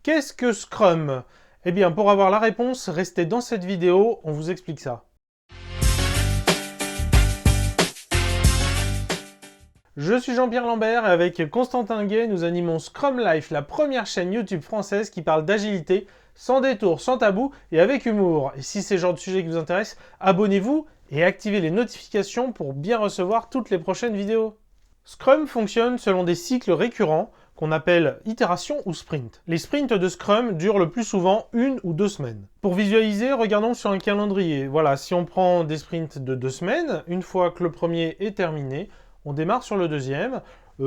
Qu'est-ce que Scrum? Eh bien, pour avoir la réponse, restez dans cette vidéo, on vous explique ça. Je suis Jean-Pierre Lambert et avec Constantin Guay, nous animons Scrum Life, la première chaîne YouTube française qui parle d'agilité, sans détour, sans tabou et avec humour. Et si c'est le genre de sujet qui vous intéresse, abonnez-vous et activez les notifications pour bien recevoir toutes les prochaines vidéos. Scrum fonctionne selon des cycles récurrents qu'on appelle itération ou sprint. Les sprints de Scrum durent le plus souvent 1 ou 2 semaines. Pour visualiser, regardons sur un calendrier. Voilà, si on prend des sprints de 2 semaines, une fois que le premier est terminé, on démarre sur le deuxième.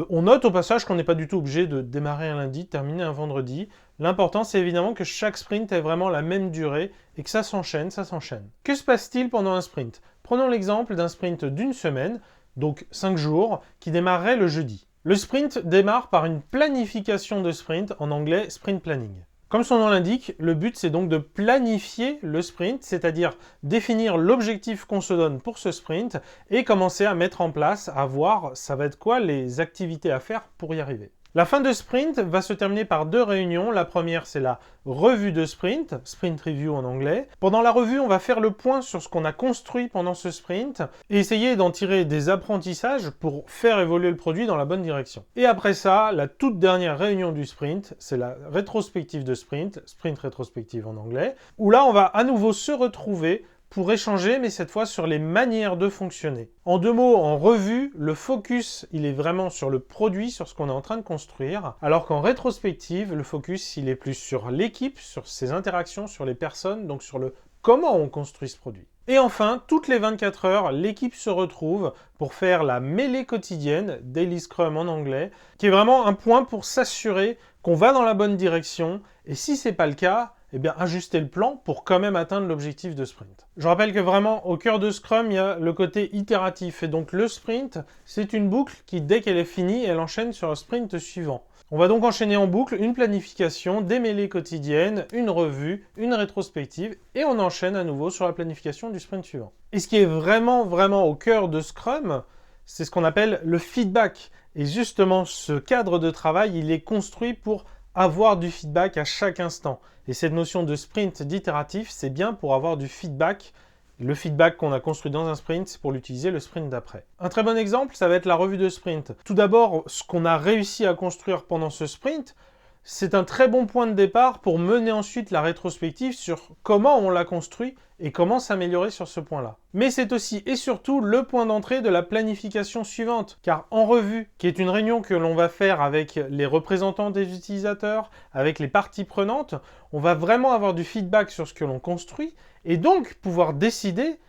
On note au passage qu'on n'est pas du tout obligé de démarrer un lundi, terminer un vendredi. L'important, c'est évidemment que chaque sprint ait vraiment la même durée et que ça s'enchaîne, ça s'enchaîne. Que se passe-t-il pendant un sprint? Prenons l'exemple d'un sprint d'une semaine, donc 5 jours, qui démarrerait le jeudi. Le sprint démarre par une planification de sprint, en anglais sprint planning. Comme son nom l'indique, le but c'est donc de planifier le sprint, c'est-à-dire définir l'objectif qu'on se donne pour ce sprint et commencer à mettre en place, à voir ça va être quoi les activités à faire pour y arriver. La fin de sprint va se terminer par 2 réunions. La première, c'est la revue de sprint, sprint review en anglais. Pendant la revue, on va faire le point sur ce qu'on a construit pendant ce sprint et essayer d'en tirer des apprentissages pour faire évoluer le produit dans la bonne direction. Et après ça, la toute dernière réunion du sprint, c'est la rétrospective de sprint, sprint rétrospective en anglais, où là, on va à nouveau se retrouver pour échanger, mais cette fois sur les manières de fonctionner. En 2 mots, en revue, le focus, il est vraiment sur le produit, sur ce qu'on est en train de construire, alors qu'en rétrospective, le focus, il est plus sur l'équipe, sur ses interactions, sur les personnes, donc sur le comment on construit ce produit. Et enfin, toutes les 24 heures, l'équipe se retrouve pour faire la mêlée quotidienne, Daily Scrum en anglais, qui est vraiment un point pour s'assurer qu'on va dans la bonne direction, et si c'est pas le cas, eh bien, ajuster le plan pour quand même atteindre l'objectif de sprint. Je rappelle que vraiment, au cœur de Scrum, il y a le côté itératif. Et donc, le sprint, c'est une boucle qui, dès qu'elle est finie, elle enchaîne sur le sprint suivant. On va donc enchaîner en boucle une planification, des mêlées quotidiennes, une revue, une rétrospective, et on enchaîne à nouveau sur la planification du sprint suivant. Et ce qui est vraiment au cœur de Scrum, c'est ce qu'on appelle le feedback. Et justement, ce cadre de travail, il est construit pour avoir du feedback à chaque instant. Et cette notion de sprint d'itératif, c'est bien pour avoir du feedback. Le feedback qu'on a construit dans un sprint, c'est pour l'utiliser le sprint d'après. Un très bon exemple, ça va être la revue de sprint. Tout d'abord, ce qu'on a réussi à construire pendant ce sprint, c'est un très bon point de départ pour mener ensuite la rétrospective sur comment on l'a construit et comment s'améliorer sur ce point-là. Mais c'est aussi et surtout le point d'entrée de la planification suivante, car en revue, qui est une réunion que l'on va faire avec les représentants des utilisateurs, avec les parties prenantes, on va vraiment avoir du feedback sur ce que l'on construit et donc pouvoir décider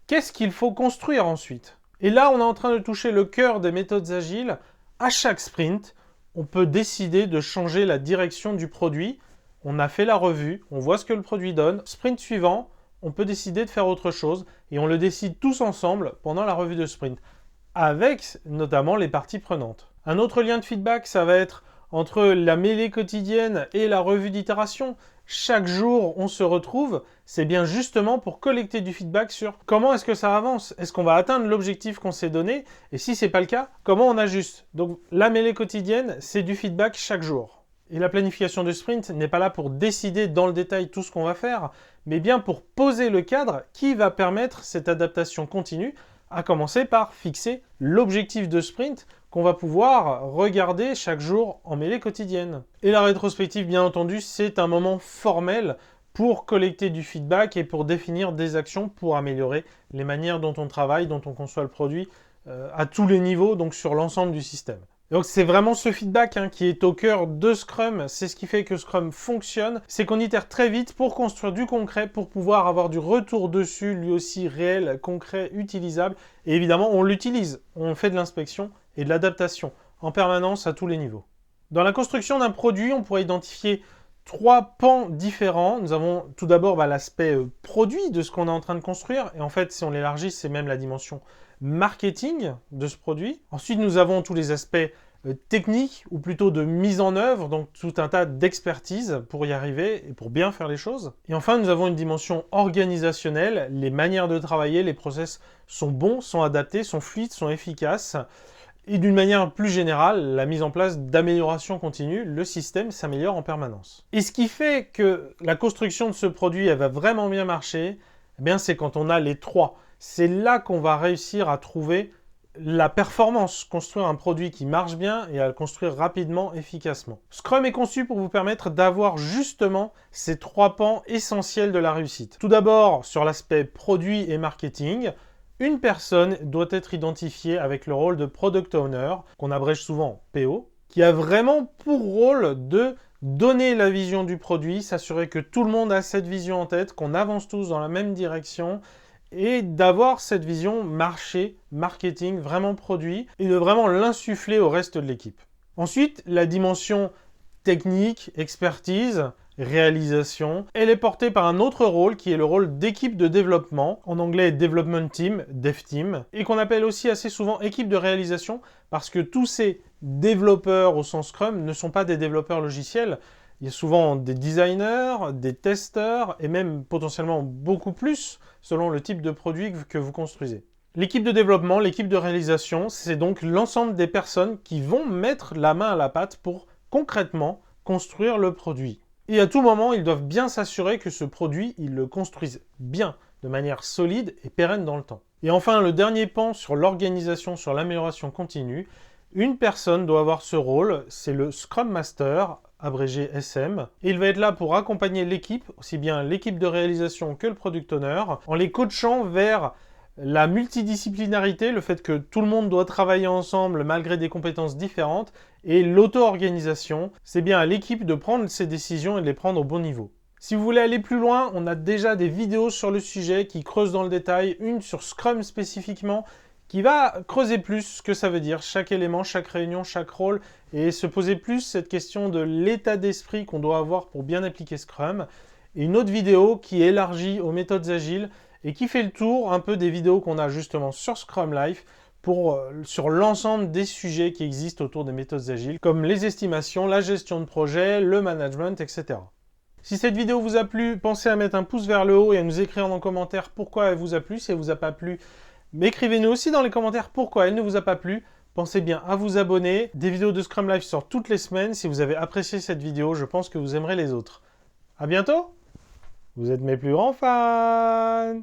qu'est-ce qu'il faut construire ensuite. Et là, on est en train de toucher le cœur des méthodes agiles. À chaque sprint, on peut décider de changer la direction du produit. On a fait la revue, on voit ce que le produit donne. Sprint suivant, on peut décider de faire autre chose et on le décide tous ensemble pendant la revue de sprint, avec notamment les parties prenantes. Un autre lien de feedback, ça va être entre la mêlée quotidienne et la revue d'itération. Chaque jour, on se retrouve, c'est bien justement pour collecter du feedback sur comment est-ce que ça avance, est-ce qu'on va atteindre l'objectif qu'on s'est donné, et si c'est pas le cas, comment on ajuste. Donc la mêlée quotidienne, c'est du feedback chaque jour. Et la planification de sprint n'est pas là pour décider dans le détail tout ce qu'on va faire, mais bien pour poser le cadre qui va permettre cette adaptation continue, à commencer par fixer l'objectif de sprint qu'on va pouvoir regarder chaque jour en mêlée quotidienne. Et la rétrospective, bien entendu, c'est un moment formel pour collecter du feedback et pour définir des actions pour améliorer les manières dont on travaille, dont on conçoit le produit à tous les niveaux, donc sur l'ensemble du système. Donc c'est vraiment ce feedback qui est au cœur de Scrum, c'est ce qui fait que Scrum fonctionne, c'est qu'on itère très vite pour construire du concret, pour pouvoir avoir du retour dessus, lui aussi réel, concret, utilisable, et évidemment on l'utilise, on fait de l'inspection et de l'adaptation en permanence à tous les niveaux. Dans la construction d'un produit, on pourrait identifier 3 pans différents. Nous avons tout d'abord l'aspect produit de ce qu'on est en train de construire, et en fait si on l'élargit, c'est même la dimension marketing de ce produit. Ensuite, nous avons tous les aspects techniques, ou plutôt de mise en œuvre, donc tout un tas d'expertise pour y arriver et pour bien faire les choses. Et enfin, nous avons une dimension organisationnelle, les manières de travailler, les process sont bons, sont adaptés, sont fluides, sont efficaces. Et d'une manière plus générale, la mise en place d'amélioration continue, le système s'améliore en permanence. Et ce qui fait que la construction de ce produit, elle va vraiment bien marcher, eh bien c'est quand on a les trois. C'est là qu'on va réussir à trouver la performance, construire un produit qui marche bien et à le construire rapidement, efficacement. Scrum est conçu pour vous permettre d'avoir justement ces trois pans essentiels de la réussite. Tout d'abord, sur l'aspect produit et marketing, une personne doit être identifiée avec le rôle de Product Owner, qu'on abrège souvent PO, qui a vraiment pour rôle de donner la vision du produit, s'assurer que tout le monde a cette vision en tête, qu'on avance tous dans la même direction, et d'avoir cette vision marché, marketing, vraiment produit, et de vraiment l'insuffler au reste de l'équipe. Ensuite, la dimension technique, expertise, réalisation, elle est portée par un autre rôle qui est le rôle d'équipe de développement, en anglais Development Team, Dev Team, et qu'on appelle aussi assez souvent équipe de réalisation parce que tous ces développeurs au sens Scrum ne sont pas des développeurs logiciels. Il y a souvent des designers, des testeurs et même potentiellement beaucoup plus selon le type de produit que vous construisez. L'équipe de développement, l'équipe de réalisation, c'est donc l'ensemble des personnes qui vont mettre la main à la pâte pour concrètement construire le produit. Et à tout moment, ils doivent bien s'assurer que ce produit, ils le construisent bien, de manière solide et pérenne dans le temps. Et enfin, le dernier pan sur l'organisation, sur l'amélioration continue, une personne doit avoir ce rôle, c'est le Scrum Master, abrégé SM, et il va être là pour accompagner l'équipe, aussi bien l'équipe de réalisation que le Product Owner, en les coachant vers la multidisciplinarité, le fait que tout le monde doit travailler ensemble malgré des compétences différentes, et l'auto-organisation, c'est bien à l'équipe de prendre ses décisions et de les prendre au bon niveau. Si vous voulez aller plus loin, on a déjà des vidéos sur le sujet qui creusent dans le détail, une sur Scrum spécifiquement, qui va creuser plus ce que ça veut dire, chaque élément, chaque réunion, chaque rôle, et se poser plus cette question de l'état d'esprit qu'on doit avoir pour bien appliquer Scrum. Et une autre vidéo qui est élargie aux méthodes agiles et qui fait le tour un peu des vidéos qu'on a justement sur Scrum Life sur l'ensemble des sujets qui existent autour des méthodes agiles, comme les estimations, la gestion de projet, le management, etc. Si cette vidéo vous a plu, pensez à mettre un pouce vers le haut et à nous écrire dans les commentaires pourquoi elle vous a plu. Si elle ne vous a pas plu, mais écrivez-nous aussi dans les commentaires pourquoi elle ne vous a pas plu. Pensez bien à vous abonner. Des vidéos de Scrum Life sortent toutes les semaines. Si vous avez apprécié cette vidéo, je pense que vous aimerez les autres. À bientôt! Vous êtes mes plus grands fans!